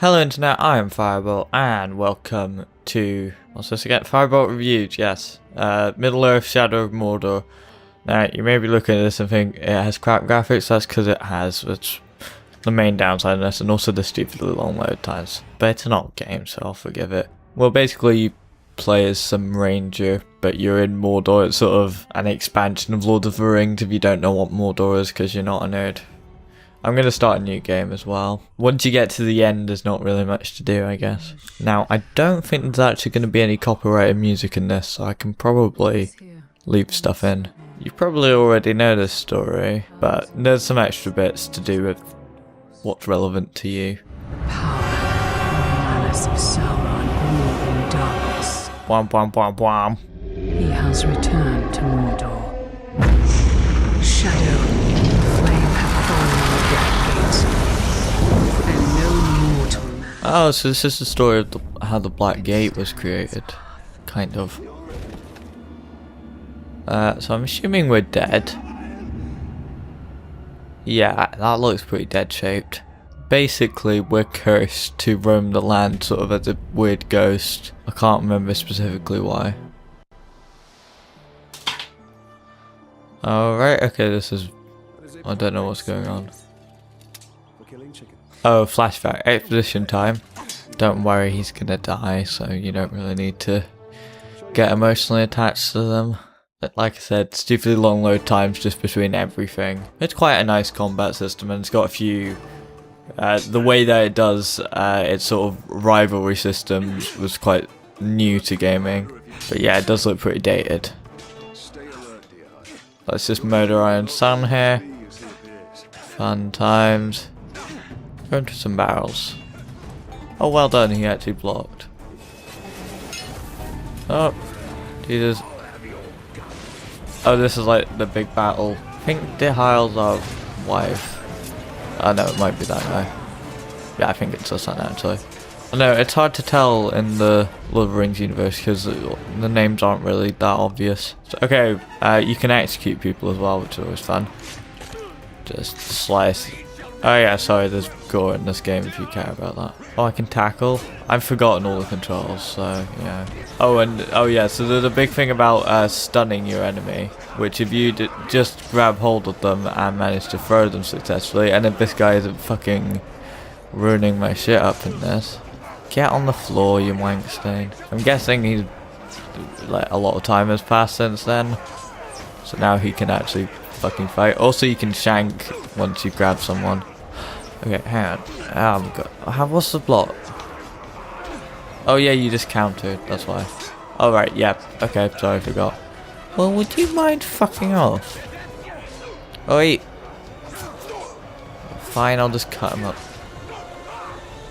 Hello internet, I am Firebolt and welcome to, what's this again? Firebolt Reviews, yes. Middle-earth, Shadow of Mordor. Now, you may be looking at this and think it has crap graphics, that's because it has. It's the main downside of this, and also the stupidly long load times. But it's an old game, so I'll forgive it. Well, basically you play as some ranger, but you're in Mordor. It's sort of an expansion of Lord of the Rings if you don't know what Mordor is because you're not a nerd. I'm going to start a new game as well. Once you get to the end, there's not really much to do, I guess. Now, I don't think there's actually going to be any copyrighted music in this, so I can probably leave stuff in. You probably already know this story, but there's some extra bits to do with what's relevant to you. Power, malice of Sauron rule in darkness. Bwam bwam bwam bwam. He has returned to Mordor. Shadow, flame hath fallen on the Black Gate, and no mortal man. Oh, so this is the story of how the Black Gate was created, kind of. So I'm assuming we're dead. Yeah, that looks pretty dead shaped. Basically, we're cursed to roam the land sort of as a weird ghost. I can't remember specifically why. Alright, okay, this is... I don't know what's going on. Oh, flashback. Exposition time. Don't worry, he's gonna die, so you don't really need to get emotionally attached to them. Like I said, stupidly long load times just between everything. It's quite a nice combat system, and it's got a few... the way that it does its sort of rivalry system was quite new to gaming. But yeah, it does look pretty dated. Let's just murder Iron Sun here. Fun times. Go into some barrels. Oh, well done, he actually blocked. Oh, Jesus. Oh, this is like the big battle. I think Dehile's our wife. Oh no, it might be that guy. Yeah, I think it's us actually. No, it's hard to tell in the Lord of the Rings universe because the names aren't really that obvious. So, okay, you can execute people as well, which is always fun. Just slice. Oh yeah, sorry, there's gore in this game if you care about that. Oh, I can tackle. I've forgotten all the controls, so yeah. Oh, and oh yeah, so there's a big thing about stunning your enemy, which if you just grab hold of them and manage to throw them successfully, and if this guy isn't fucking ruining my shit up in this. Get on the floor, you wank stain. I'm guessing he's like a lot of time has passed since then, so now he can actually fucking fight. Also, you can shank once you grab someone. Okay, hang on. What's the block? Oh yeah, you just countered, that's why. Oh right, yeah. Okay, sorry, I forgot. Well, would you mind fucking off? Oh wait. Fine, I'll just cut him up.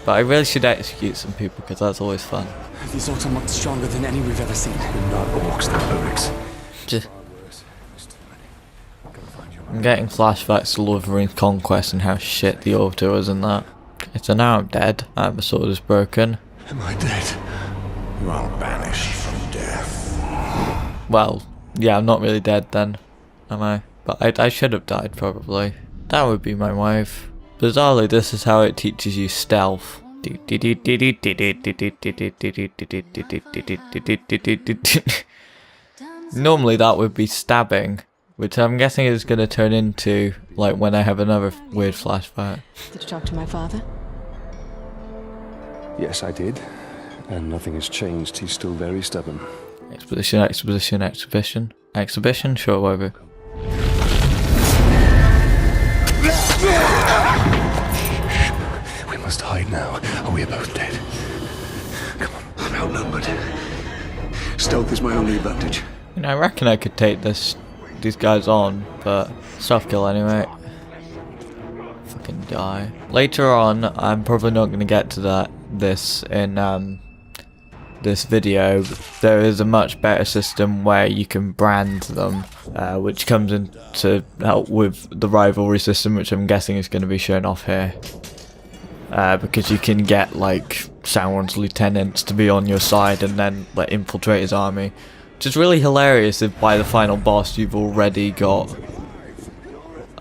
But I really should execute some people because that's always fun. These orcs are much stronger than any we've ever seen. We're not orcs, they're orcs. Just... I'm getting flashbacks to Lord of the Rings Conquest and how shit the author was in that. Okay, so now I'm dead. My sword is broken. Am I dead? You are banished from death. Well, yeah, I'm not really dead then, am I? But I should have died probably. That would be my wife. Bizarrely, this is how it teaches you stealth. Normally that would be stabbing, which I'm guessing is going to turn into, like, when I have another weird flashback. Did you talk to my father? Yes, I did. And nothing has changed. He's still very stubborn. Exposition, exposition, exhibition. Exhibition? Sure, whatever. We must hide now, or we are both dead. Come on, I'm outnumbered. Stealth is my only advantage. You know, I reckon I could take these guys on, but soft kill anyway. Fucking die. Later on, I'm probably not going to get to this in this video. There is a much better system where you can brand them, which comes in to help with the rivalry system, which I'm guessing is going to be shown off here. Because you can get like Sauron's lieutenants to be on your side and then like infiltrate his army. Which is really hilarious if by the final boss you've already got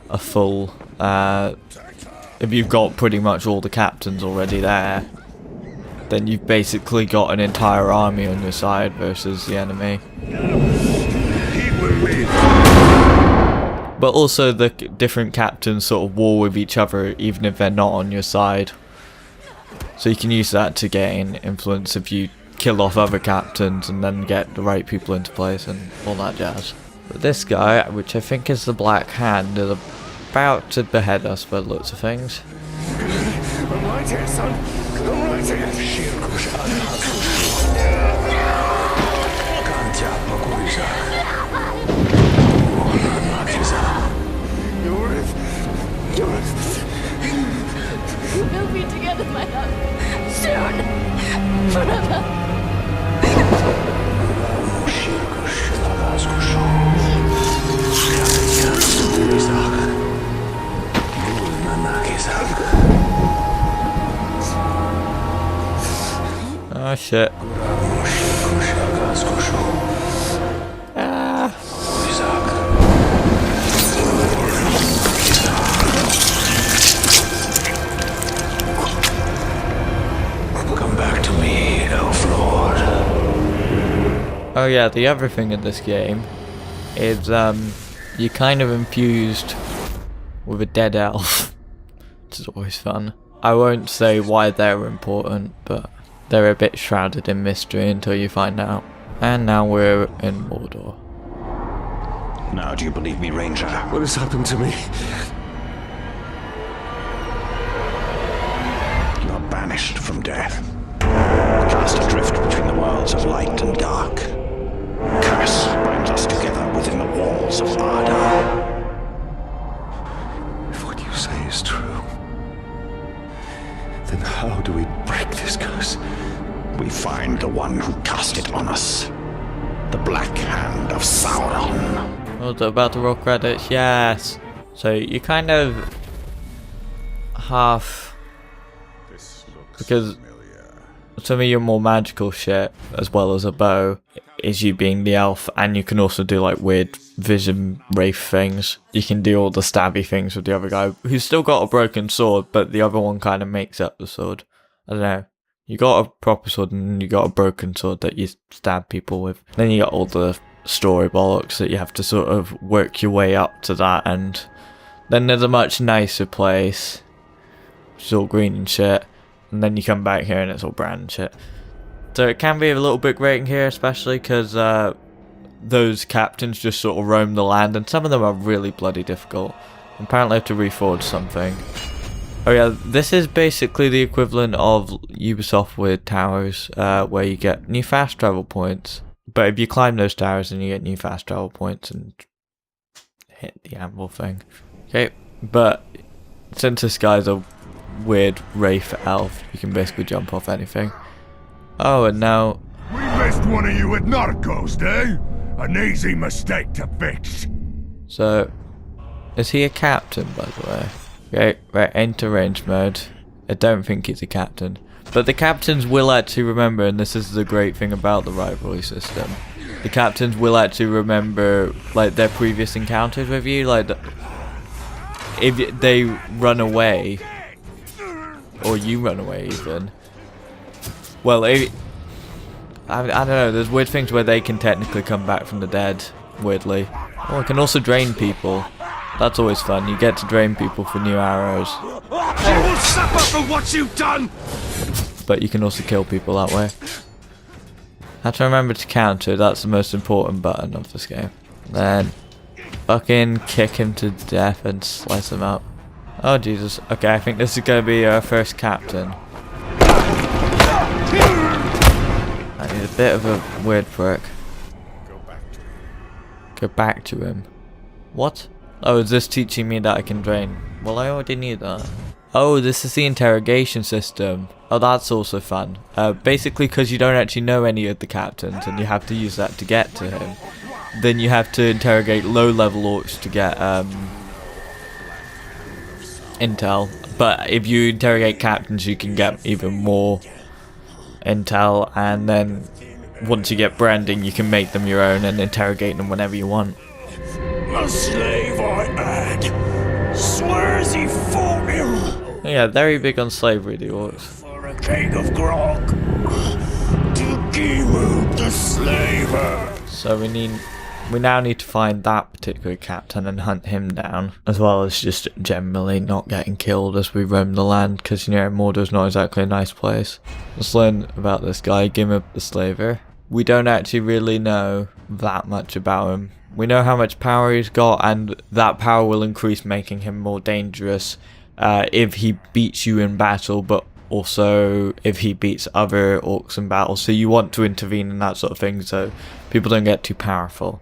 a full if you've got pretty much all the captains already there, then you've basically got an entire army on your side versus the enemy. But also the different captains sort of war with each other even if they're not on your side. So you can use that to gain influence if you kill off other captains and then get the right people into place and all that jazz. But this guy, which I think is the Black Hand, is about to behead us by lots of things. I'm right here, son. I'm right here. We'll be together, my love. Soon. Forever. Oh shit. Ah. Come back to me, Elf Lord. Oh yeah, the other thing in this game is you're kind of infused with a dead elf, which is always fun. I won't say why they're important, but they're a bit shrouded in mystery until you find out. And now we're in Mordor. Now do you believe me, Ranger? What has happened to me? You are banished from death. Cast adrift between the worlds of light and dark. Curse binds us together within the walls of Mordor. If what you say is true, then how do we break this curse? We find the one who cast it on us. The Black Hand of Sauron. Oh, they're about to roll credits, yes! So you kind of half, because some of your more magical shit, as well as a bow, is you being the elf, and you can also do like weird vision wraith things. You can do all the stabby things with the other guy, who's still got a broken sword, but the other one kind of makes up the sword. I don't know. You got a proper sword and you got a broken sword that you stab people with. Then you got all the story bollocks that you have to sort of work your way up to that, and then there's a much nicer place, which is all green and shit, and then you come back here and it's all brown and shit. So it can be a little bit grating here, especially because those captains just sort of roam the land, and some of them are really bloody difficult. Apparently I have to reforge something. Oh yeah, this is basically the equivalent of Ubisoft with towers, where you get new fast travel points. But if you climb those towers, then you get new fast travel points and hit the anvil thing. Okay, but since this guy's a weird wraith elf, you can basically jump off anything. Oh, and now... We missed one of you at Narcos, eh? An easy mistake to fix. So, is he a captain, by the way? Okay, right, enter range mode. I don't think he's a captain. But the captains will actually remember, and this is the great thing about the rivalry system. The captains will actually remember, like, their previous encounters with you. Like, if they run away, or you run away even. Well, I don't know, there's weird things where they can technically come back from the dead, weirdly. Oh, it can also drain people. That's always fun, you get to drain people for new arrows. You will suffer for what you've done! But you can also kill people that way. Have to remember to counter, that's the most important button of this game. Then, fucking kick him to death and slice him up. Oh Jesus, okay, I think this is going to be our first captain. I need a bit of a weird prick. Go back to him. What? Oh, is this teaching me that I can drain? Well, I already knew that. Oh, this is the interrogation system. Oh, that's also fun. Basically, because you don't actually know any of the captains, and you have to use that to get to him. Then you have to interrogate low-level orcs to get intel. But if you interrogate captains, you can get even more intel, and then once you get branding, you can make them your own and interrogate them whenever you want. A slave I had. Swears he fought him Yeah, very big on slavery, the orcs. for a keg of grog. to Gimu the Slaver. So we now need to find that particular captain and hunt him down, as well as just generally not getting killed as we roam the land, because you know Mordor's not exactly a nice place. Let's learn about this guy, Gimu the Slaver. We don't actually really know that much about him. We know how much power he's got, and that power will increase, making him more dangerous if he beats you in battle, but also if he beats other orcs in battle. So you want to intervene in that sort of thing so people don't get too powerful.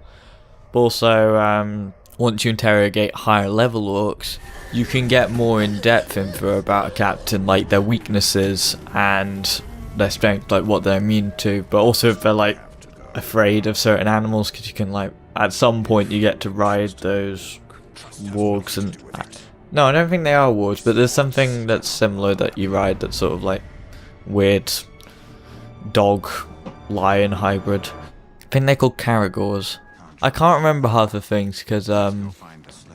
But also, once you interrogate higher level orcs, you can get more in depth info about a captain, like their weaknesses and their strength, like what they're immune to, but also if they're like afraid of certain animals, because you can like at some point you get to ride those wargs and no, I don't think they are wargs, but there's something that's similar that you ride that's sort of like weird dog lion hybrid. I think they're called caragors. I can't remember half the things because a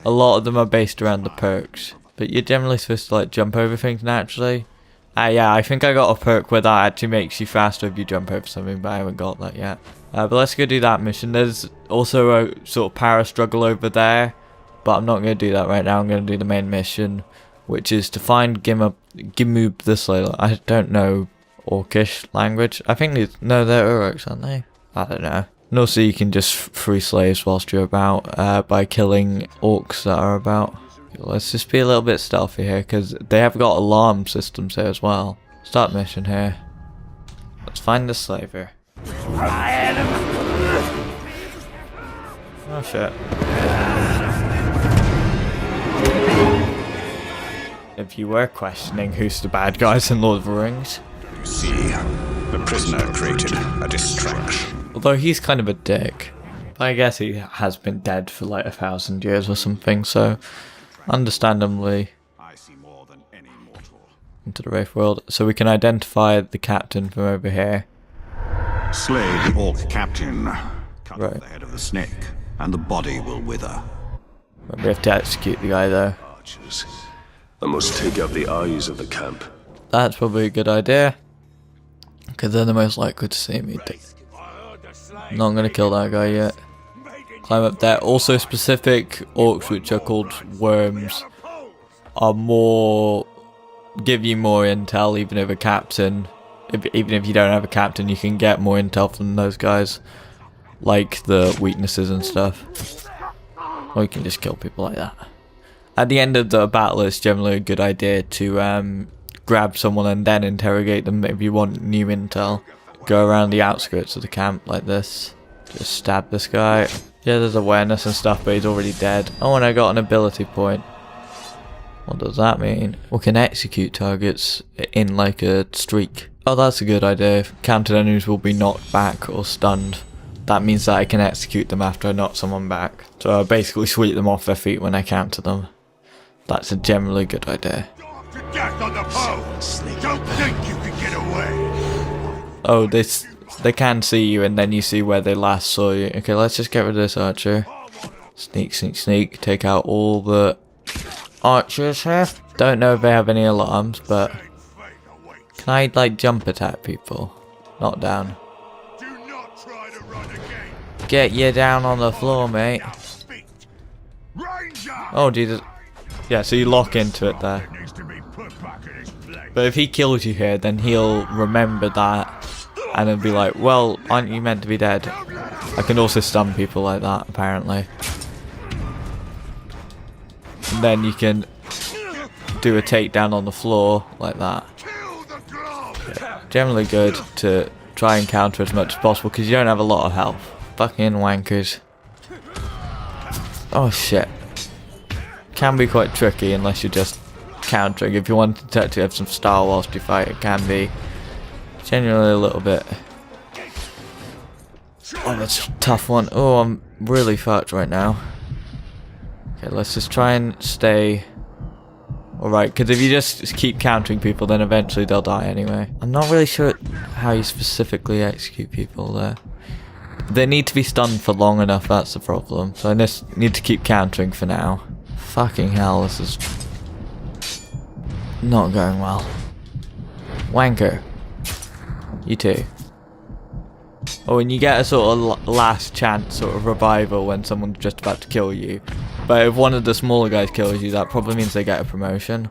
lot of them are based around the perks, but you're generally supposed to like jump over things naturally. Yeah, I think I got a perk where that actually makes you faster if you jump over something, but I haven't got that yet. But let's go do that mission. There's also a sort of power struggle over there, but I'm not going to do that right now. I'm going to do the main mission, which is to find Gimu the Slayer. I don't know Orcish language. I think no, they're Uruks, aren't they? I don't know. And also you can just free slaves whilst you're about by killing orcs that are about. Let's just be a little bit stealthy here, because they have got alarm systems here as well. Start mission here. Let's find the slaver. Oh shit. If you were questioning who's the bad guys in Lord of the Rings. See, the prisoner created a distraction. Although he's kind of a dick. But I guess he has been dead for like 1,000 years or something, so understandably I see more than any mortal. into the Wraith world. So we can identify the captain from over here. Slay the orc captain. Cut Right. off the head of the snake, and the body will wither. We have to execute the guy though. Archers. I must take out the eyes of the camp. That's probably a good idea, because they're the most likely to see me. Not gonna kill that guy yet. Climb up there. Also specific orcs, which are called worms, are more, give you more intel. Even if a captain, even if you don't have a captain, you can get more intel from those guys, like the weaknesses and stuff. Or you can just kill people like that. At the end of the battle, it's generally a good idea to grab someone and then interrogate them if you want new intel. Go around the outskirts of the camp like this. Just stab this guy. Yeah, there's awareness and stuff, but he's already dead. Oh, and I got an ability point. What does that mean? We can execute targets in like a streak. Oh, that's a good idea. Counted enemies will be knocked back or stunned. That means that I can execute them after I knock someone back. So I basically sweep them off their feet when I counter them. That's a generally good idea. To death on the pole. Don't think you can get away. Oh, they can see you and then you see where they last saw you. Okay, let's just get rid of this archer. Sneak, sneak, sneak. Take out all the archers here. Don't know if they have any alarms, but can I like jump attack people? Not down. Do not try to run again. Get you down on the floor, mate. Speak. Ranger. Oh, Jesus. Yeah, so you lock into it there. Needs to be put back in its place. But if he kills you here, then he'll remember that and then be like, well, aren't you meant to be dead? I can also stun people like that, apparently. And then you can do a takedown on the floor like that. Yeah, generally good to try and counter as much as possible because you don't have a lot of health. Fucking wankers. Oh shit. Can be quite tricky unless you're just countering. If you want to actually have some style whilst you fight, it can be genuinely a little bit. Oh, that's a tough one. Oh, I'm really fucked right now. Okay, let's just try and stay alright, because if you just keep countering people, then eventually they'll die anyway. I'm not really sure how you specifically execute people there. They need to be stunned for long enough, that's the problem. So I just need to keep countering for now. Fucking hell, this is not going well. Wanker. You too. Oh, and you get a sort of last chance sort of revival when someone's just about to kill you. But if one of the smaller guys kills you, that probably means they get a promotion.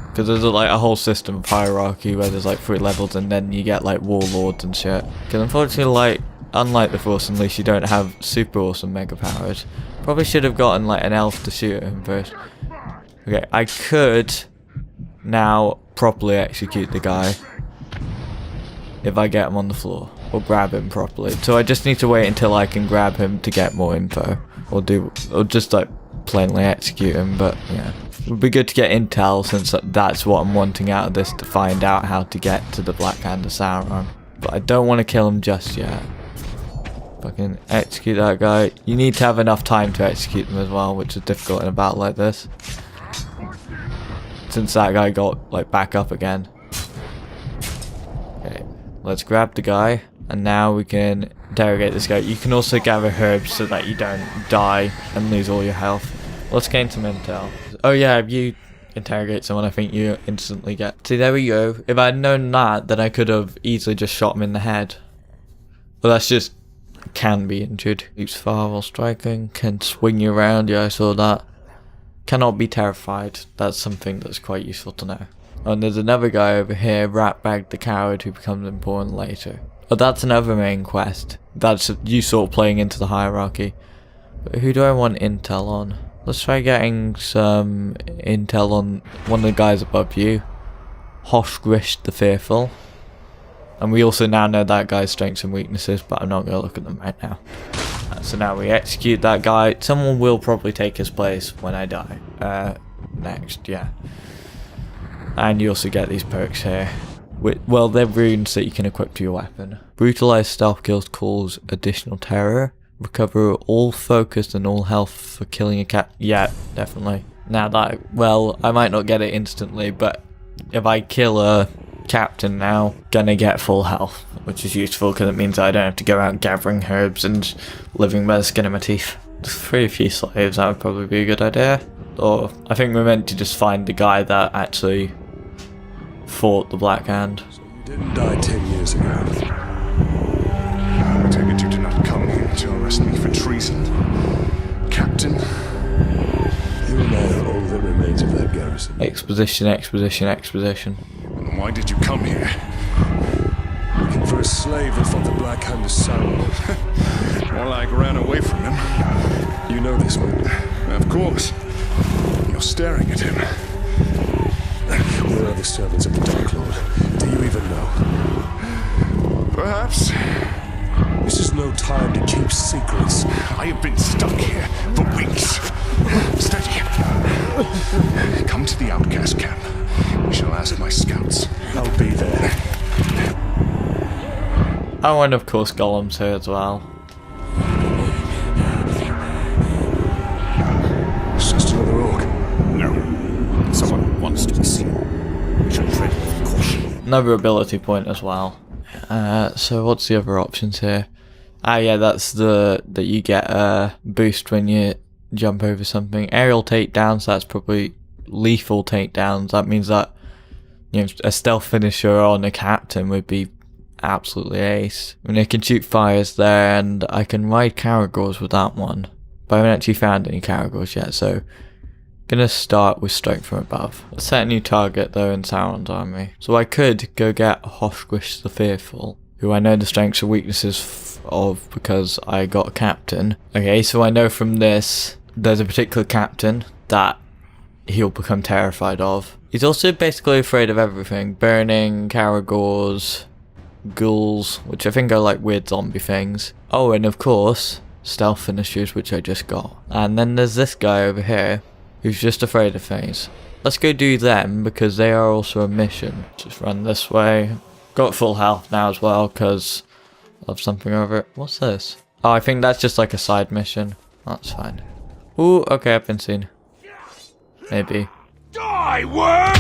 Because there's like a whole system of hierarchy where there's like 3 levels and then you get like warlords and shit. Because unfortunately, like, unlike the Force Unleashed, you don't have super awesome mega powers. Probably should have gotten like an elf to shoot him first. Okay, I could now properly execute the guy if I get him on the floor. Or grab him properly. So I just need to wait until I can grab him to get more info. Or just like plainly execute him, but yeah. It would be good to get intel since that's what I'm wanting out of this, to find out how to get to the Black Hand of Sauron. But I don't want to kill him just yet. Fucking execute that guy. You need to have enough time to execute them as well, which is difficult in a battle like this. Since that guy got like back up again. Okay, let's grab the guy. And now we can interrogate this guy. You can also gather herbs so that you don't die and lose all your health. Let's gain some intel. Oh yeah, if you interrogate someone, I think you instantly get... See, there we go. If I'd known that, then I could have easily just shot him in the head. But that's just... can be injured. Keeps far while striking. Can swing you around. Yeah, I saw that. Cannot be terrified. That's something that's quite useful to know. And there's another guy over here, Ratbag the Coward, who becomes important later. But that's another main quest. That's you sort of playing into the hierarchy. But who do I want intel on? Let's try getting some intel on one of the guys above you. Hoshgrish the Fearful. And we also now know that guy's strengths and weaknesses, but I'm not going to look at them right now. So now we execute that guy. Someone will probably take his place when I die. Next, yeah. And you also get these perks here. Well, they're runes that you can equip to your weapon. Brutalized stealth kills cause additional terror. Recover all focus and all health for killing a cat. Yeah, definitely. Now that, well, I might not get it instantly, but if I kill a captain now, gonna get full health, which is useful because it means I don't have to go out gathering herbs and living by the skin of my teeth. Just free a few slaves, that would probably be a good idea. Or I think we're meant to just find the guy that actually fought the Black Hand. So you didn't die 10 years ago. I take it you did not come here to arrest me for treason, Captain. You and I are all that remains of that garrison. Exposition, exposition, exposition. And why did you come here? Looking for a slave that fought the Black Hand of Sauron. More like ran away from him. You know this one. Of course. You're staring at him. Where are the servants of the Dark Lord? Do you even know? Perhaps. This is no time to keep secrets. I have been stuck here for weeks. Steady. Come to the outcast camp. We shall ask my scouts. I'll be there. Oh, and of course Gollum's here as well. It's just another orc. No. Someone wants to be seen. We should tread with caution. Another ability point as well. So what's the other options here? Ah, yeah, that's that you get a boost when you jump over something. Aerial takedowns, that's probably lethal takedowns. That means that, you know, a stealth finisher on a captain would be absolutely ace. I mean, I can shoot fires there, and I can ride Caragors with that one. But I haven't actually found any Caragors yet, so gonna start with strike from above. Let's set a new target though in Sauron's army. So I could go get Hoshgrish the Fearful, who I know the strengths and weaknesses of because I got a captain. Okay, so I know from this there's a particular captain that he'll become terrified of. He's also basically afraid of everything. Burning, Caragors, ghouls, which I think are like weird zombie things. Oh, and of course, stealth finishers, which I just got. And then there's this guy over here, who's just afraid of things. Let's go do them, because they are also a mission. Just run this way. Got full health now as well, because of something over it. What's this? Oh, I think that's just like a side mission. That's fine. Ooh, okay, I've been seen. Maybe. Die, worm!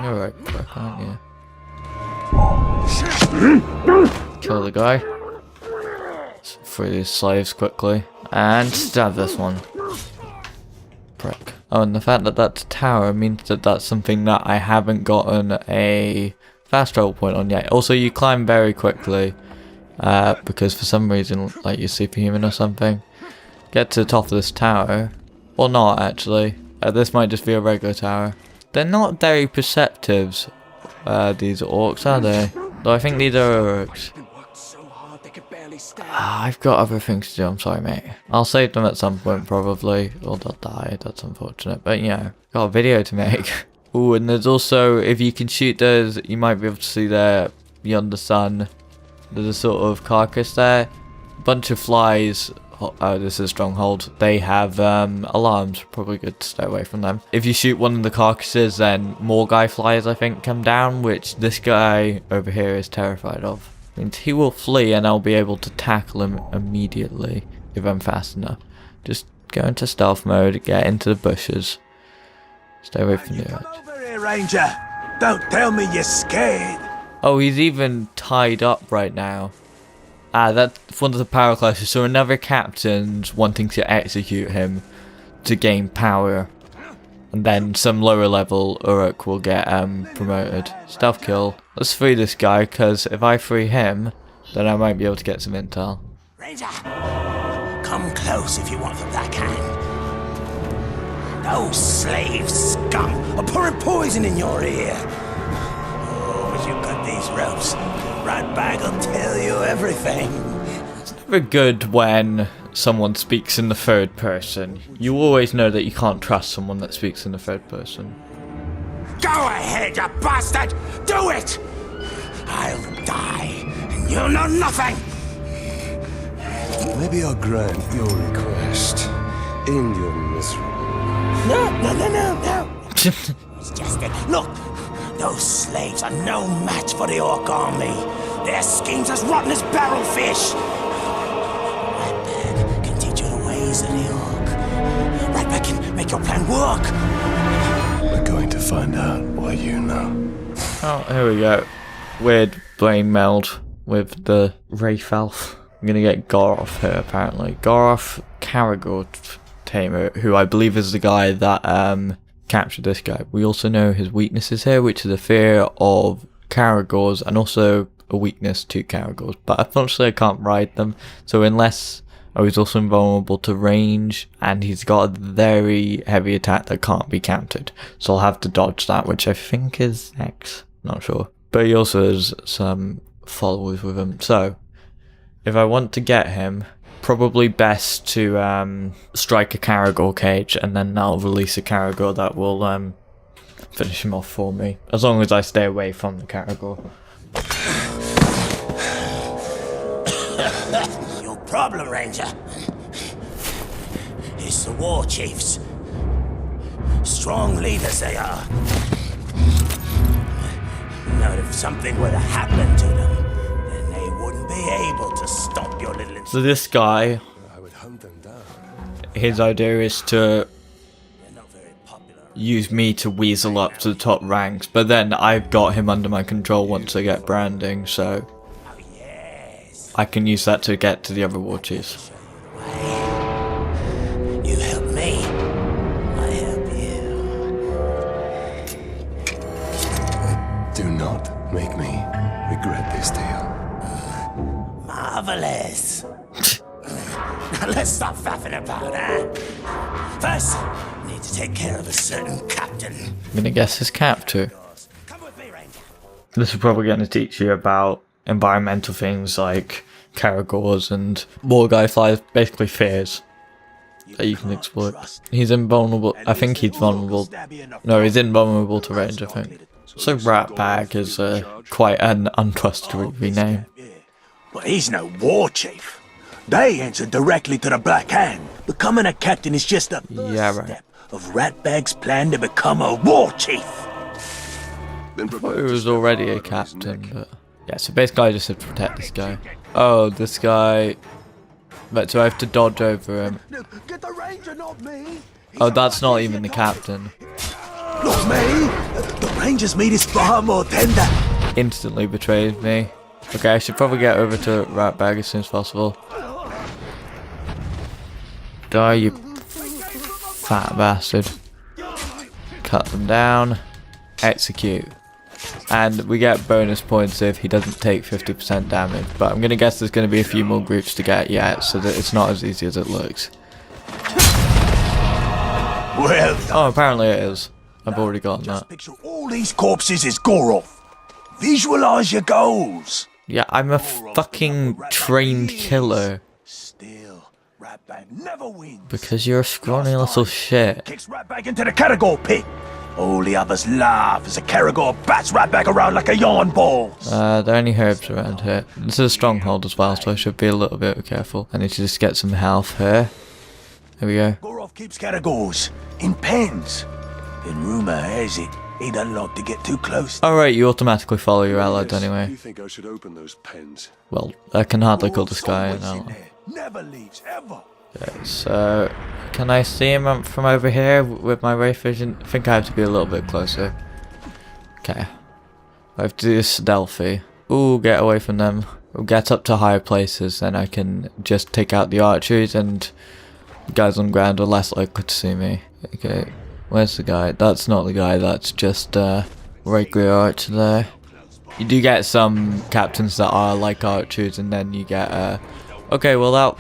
You're right quick, aren't you? Kill the guy. Free these slaves quickly. And stab this one. Prick. Oh, and the fact that that's a tower means that that's something that I haven't gotten a fast travel point on yet. Also, you climb very quickly because for some reason, like you're superhuman or something. Get to the top of this tower. Well, not actually. This might just be a regular tower. They're not very perceptive, these orcs, are they? Though I think these are orcs. I've got other things to do, I'm sorry mate. I'll save them at some point probably, or they'll die, that's unfortunate. But you know, got a video to make. Ooh, and there's also, if you can shoot those, you might be able to see there, beyond the sun. There's a sort of carcass there. Bunch of flies. Oh, this is a stronghold. They have alarms, probably good to stay away from them. If you shoot one of the carcasses, then more guy flies I think come down, which this guy over here is terrified of. Means he will flee and I'll be able to tackle him immediately if I'm fast enough. Just go into stealth mode, get into the bushes. Stay away from the edge. Come over here, Ranger. Don't tell me you're scared. Oh, he's even tied up right now. Ah, that's one of the power classes. So another captain's wanting to execute him to gain power. And then some lower level Uruk will get promoted. Stealth kill. Let's free this guy, because if I free him, then I might be able to get some intel. Ranger, come close if you want the black hand. Those slave scum are pouring poison in your ear. Oh, but you cut these ropes. Ratbag will tell you everything. It's never good when someone speaks in the third person. You always know that you can't trust someone that speaks in the third person. Go ahead, you bastard! Do it! I'll die, and you'll know nothing! Maybe I'll grant your request. End your misery. No. It's just that, look, those slaves are no match for the Orc army. Their schemes as rotten as barrelfish. Ratbag can teach you the ways of the Orc. Ratbag can make your plan work. We're going to find out what you know. Oh, here we go. Weird brain meld with the Wraith Elf. I'm gonna get Goroth here apparently. Goroth Caragor Tamer, who I believe is the guy that captured this guy. We also know his weaknesses here, which is a fear of Caragors and also a weakness to Caragors. But unfortunately I can't ride them, so unless... Oh, he's also invulnerable to range, and he's got a very heavy attack that can't be countered. So I'll have to dodge that, which I think is X. Not sure. But he also has some followers with him. So, if I want to get him, probably best to strike a Caragor cage, and then I'll release a Caragor that will finish him off for me. As long as I stay away from the Caragor. Problem, Ranger, is the war chiefs. Strong leaders they are. Now, if something were to happen to them, then they wouldn't be able to stop your little... So this guy, I would hunt them down. his idea is to use me to weasel up to the top ranks, but then I've got him under my control once I get branding, so... I can use that to get to the other war chiefs. You help me, I help you. Do not make me regret this deal. Marvelous. Now let's stop faffing about, huh? First, I need to take care of a certain captain. I'm gonna guess his captain. Come with me, Ranger. This is probably going to teach you about environmental things like Caragors and Warguy flies, basically fears that you can exploit. He's invulnerable. I think he's vulnerable. No, he's invulnerable to range, I think. So Ratbag is quite an untrustworthy name. But he's no war chief. They answer directly to the Black Hand. Becoming a captain is just the first step of Ratbag's plan to become a war chief. I thought he was already a captain, but... Yeah, so basically I just had to protect this guy. Oh, this guy... But so I have to dodge over him. Get the Ranger, not me. Oh, that's not even the captain. Not me. The Ranger's meat is far more tender. Instantly betrayed me. Okay, I should probably get over to Ratbag as soon as possible. Die, you fat bastard. Cut them down. Execute. and we get bonus points if he doesn't take 50% damage. But I'm gonna guess there's gonna be a few more groups to get yet, so that it's not as easy as it looks. Well done. Oh, apparently it is. I've already gotten Just that. picture all these corpses as Gorov. Visualize your goals. Yeah, I'm a fucking trained killer. Still, Ratbag never wins. Because you're a scrawny little shit. Kicks Ratbag into the Caragor pit. All the others laugh as the Caragor bats Ratbag around like a yarn ball. There are any herbs around here. This is a stronghold as well, so I should be a little bit careful. I need to just get some health here. There we go. Gorov keeps Caragors in pens. And rumor has it he doesn't like to get too close. Alright, you automatically follow your allies anyway. You think I should open those pens? Well, I can hardly call this guy an Always in ally. there. Never leaves ever. Okay, so can I see him from over here with my ray vision? I think I have to be a little bit closer. Okay. I have to do this stealthy. Ooh, get away from them. We'll get up to higher places, then I can just take out the archers and guys on ground are less likely to see me. Okay, where's the guy? That's not the guy, that's just regular archer there. You do get some captains that are like archers, and then you get okay, well that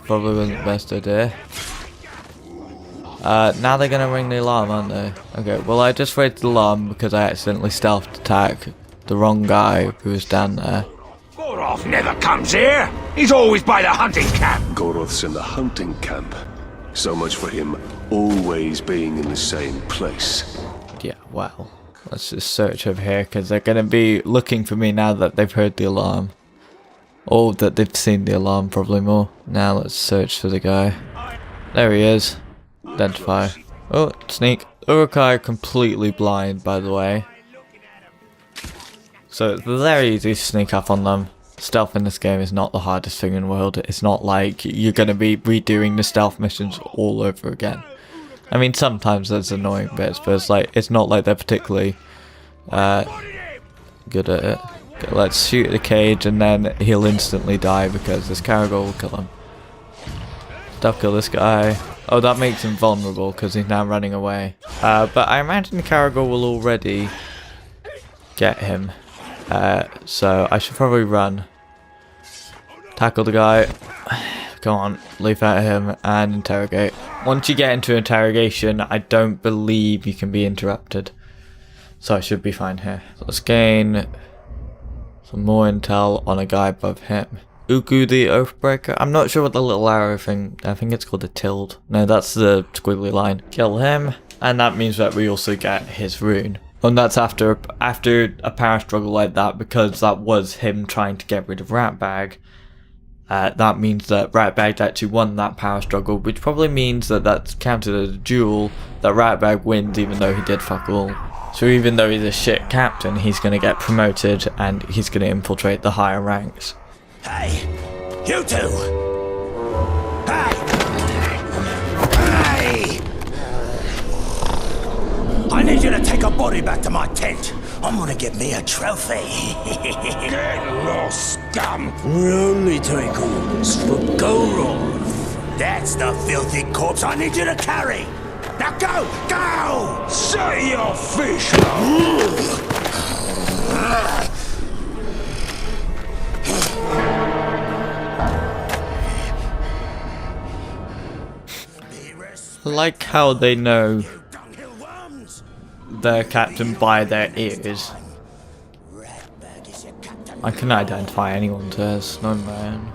probably wasn't the best idea. Now they're gonna ring the alarm, aren't they? Okay, well I just raised the alarm because I accidentally stealth attacked the wrong guy who was down there. Gorov never comes here. He's always by the hunting camp. Gorov's in the hunting camp. So much for him always being in the same place. Yeah, well, let's just search over here because they're gonna be looking for me now that they've heard the alarm. Or that they've seen the alarm, probably more. Now let's search for the guy. There he is. Identify. Oh, sneak. Urukai completely blind, by the way. So it's very easy to sneak up on them. Stealth in this game is not the hardest thing in the world. It's not like you're going to be redoing the stealth missions all over again. I mean, sometimes there's annoying bits, but it's not like they're particularly good at it. Okay, let's shoot the cage and then he'll instantly die because this Caragor will kill him. Stealth kill this guy. Oh, that makes him vulnerable because he's now running away. But I imagine Caragor will already get him. So I should probably run. Tackle the guy. Go on, leap at him and interrogate. Once you get into interrogation, I don't believe you can be interrupted. So I should be fine here. So let's gain some more intel on a guy above him. Ugu the Oathbreaker. I'm not sure what the little arrow thing, I think it's called a tilde. No, that's the squiggly line. Kill him, and that means that we also get his rune. And that's after a power struggle like that, because that was him trying to get rid of Ratbag. That means that Ratbag actually won that power struggle, which probably means that that's counted as a duel, that Ratbag wins even though he did fuck all. So even though he's a shit captain, he's going to get promoted and he's going to infiltrate the higher ranks. Hey, you two! Hey! Hey! I need you to take a body back to my tent. I'm gonna get me a trophy. Get lost, scum! We only take orders for Gorov. That's the filthy corpse I need you to carry. Now go! Go! Say your fish! I like how they know their captain by their ears. I can identify anyone to as no man.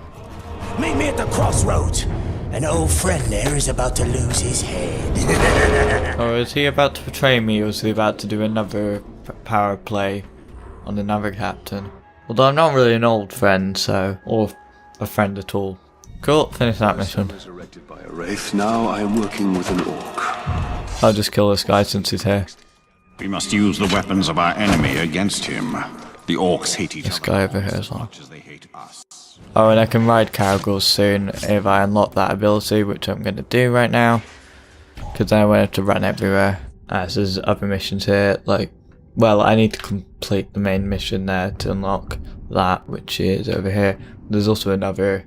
Meet me at the crossroads. An old friend there is about to lose his head. Or is he about to betray me, or is he about to do another power play on another captain? Although I'm not really an old friend, so, or a friend at all. Cool, finish that mission. Resurrected by a wraith. Now I am working with an orc. I'll just kill this guy since he's here. We must use the weapons of our enemy against him. The orcs hate each This other guy over here as well. much as they hate us. Oh, and I can ride Caragors soon if I unlock that ability, which I'm going to do right now. Because then I won't have to run everywhere. As there's other missions here, like, well, I need to complete the main mission there to unlock that, which is over here. There's also another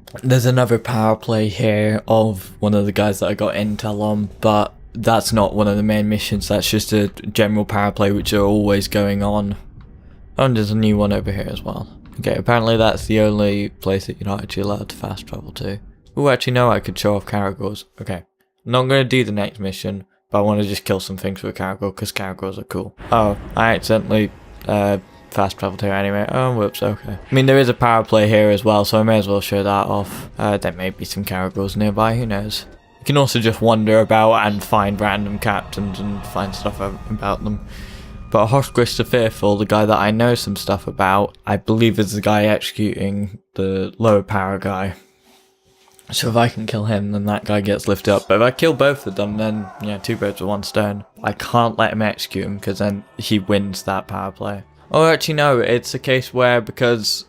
power play here of one of the guys that I got intel on, but that's not one of the main missions, that's just a general power play which are always going on. Oh, and there's a new one over here as well. Okay, apparently that's the only place that you're not actually allowed to fast travel to. Oh, actually no, I could show off Caragors. Okay, I'm not going to do the next mission, but I want to just kill some things with a Caragor, because Caragors are cool. Oh, I accidentally fast traveled here anyway. Oh, whoops, okay. I mean, there is a power play here as well, so I may as well show that off. There may be some Caragors nearby, who knows. You can also just wander about and find random captains and find stuff about them. But Hosgris the Fearful, the guy that I know some stuff about, I believe is the guy executing the lower power guy. So if I can kill him, then that guy gets lifted up. But if I kill both of them, then, yeah, 2 birds with 1 stone. I can't let him execute him, because then he wins that power play. Oh, actually no, it's a case where, because,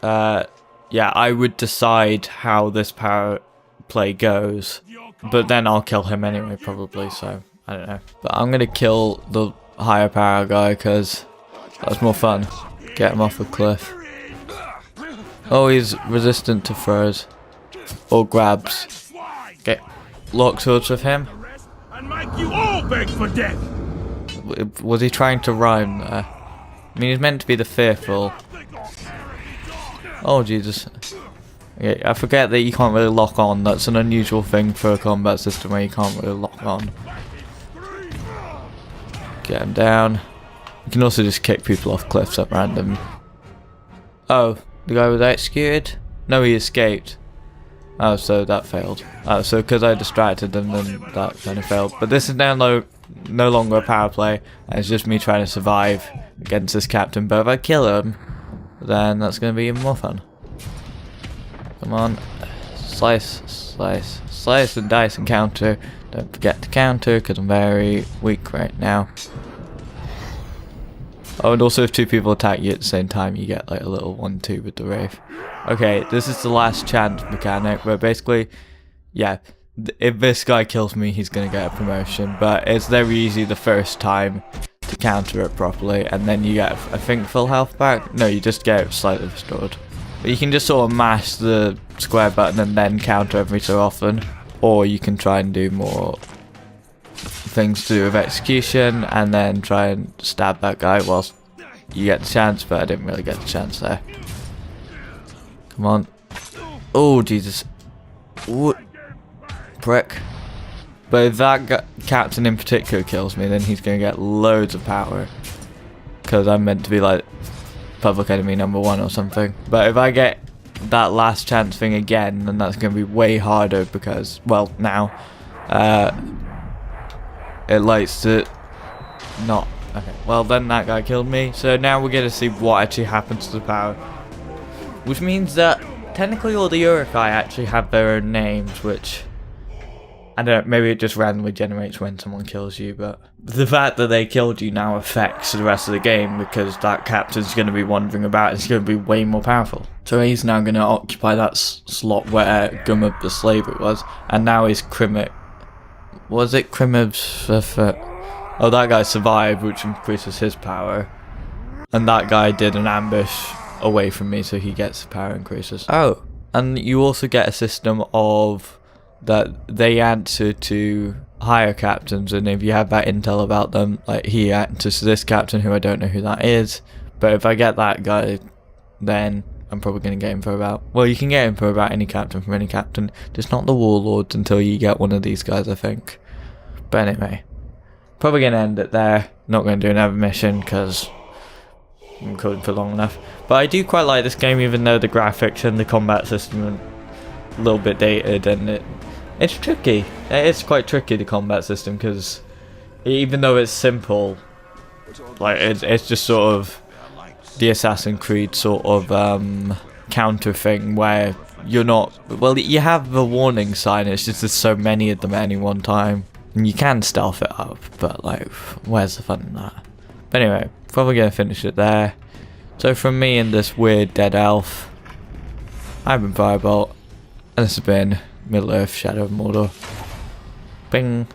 yeah, I would decide how this power play goes. But then I'll kill him anyway, probably, so, I don't know. But I'm gonna kill the higher power guy, because that's more fun. Get him off a cliff. Oh, he's resistant to throws. Or grabs. Okay, lock swords with him. And make you all beg for death. Was he trying to rhyme there? I mean, he's meant to be the Fearful. Oh, Jesus. Okay, I forget that you can't really lock on. That's an unusual thing for a combat system where you can't really lock on. Get him down. You can also just kick people off cliffs at random. Oh, the guy was executed? No, he escaped. Oh, so that failed. Oh, so because I distracted them, then that kind of failed. But this is now no longer a power play, and it's just me trying to survive against this captain. But if I kill him, then that's going to be even more fun. Come on. Slice, slice, slice and dice and counter. Don't forget to counter, because I'm very weak right now. Oh, and also if 2 people attack you at the same time, you get like a little 1-2 with the Wraith. Okay, this is the last chance mechanic, where basically, yeah, if this guy kills me, he's going to get a promotion, but it's very easy the first time to counter it properly, and then you get, I think, full health back? No, you just get it slightly restored. But you can just sort of mash the square button and then counter every so often, or you can try and do more things to do with execution, and then try and stab that guy whilst you get the chance, but I didn't really get the chance there. Come on. Oh, Jesus. What? Prick. But if that captain in particular kills me, then he's going to get loads of power. Because I'm meant to be like public enemy #1 or something. But if I get that last chance thing again, then that's going to be way harder because, well, now, it likes to not. Okay, well then that guy killed me. So now we're going to see what actually happens to the power. Which means that technically all the Urukai actually have their own names, which, I don't know, maybe it just randomly generates when someone kills you, but the fact that they killed you now affects the rest of the game, because that captain's going to be wandering about, it's going to be way more powerful. So he's now going to occupy that slot where Gumab the Slaver was, and now he's Crimib. Was it Crimib's? Oh, that guy survived, which increases his power, and that guy did an ambush away from me, so he gets power increases. Oh, and you also get a system of that they answer to higher captains, and if you have that intel about them, like he answers to this captain who I don't know who that is, but if I get that guy, then I'm probably going to get him for about, well, you can get him for about any captain from any captain, just not the warlords until you get one of these guys, I think. But anyway, probably going to end it there. Not going to do another mission because I'm coding for long enough. But I do quite like this game, even though the graphics and the combat system are a little bit dated, and it's tricky. It's quite tricky, the combat system, because even though it's simple, like it's just sort of the Assassin's Creed sort of counter thing where you're not, well, you have the warning sign, it's just there's so many of them at any one time, and you can stealth it up, but like, where's the fun in that? But anyway, probably gonna finish it there. So from me and this weird dead elf, I've been Firebolt, and this has been Middle Earth: Shadow of Mordor. Bing.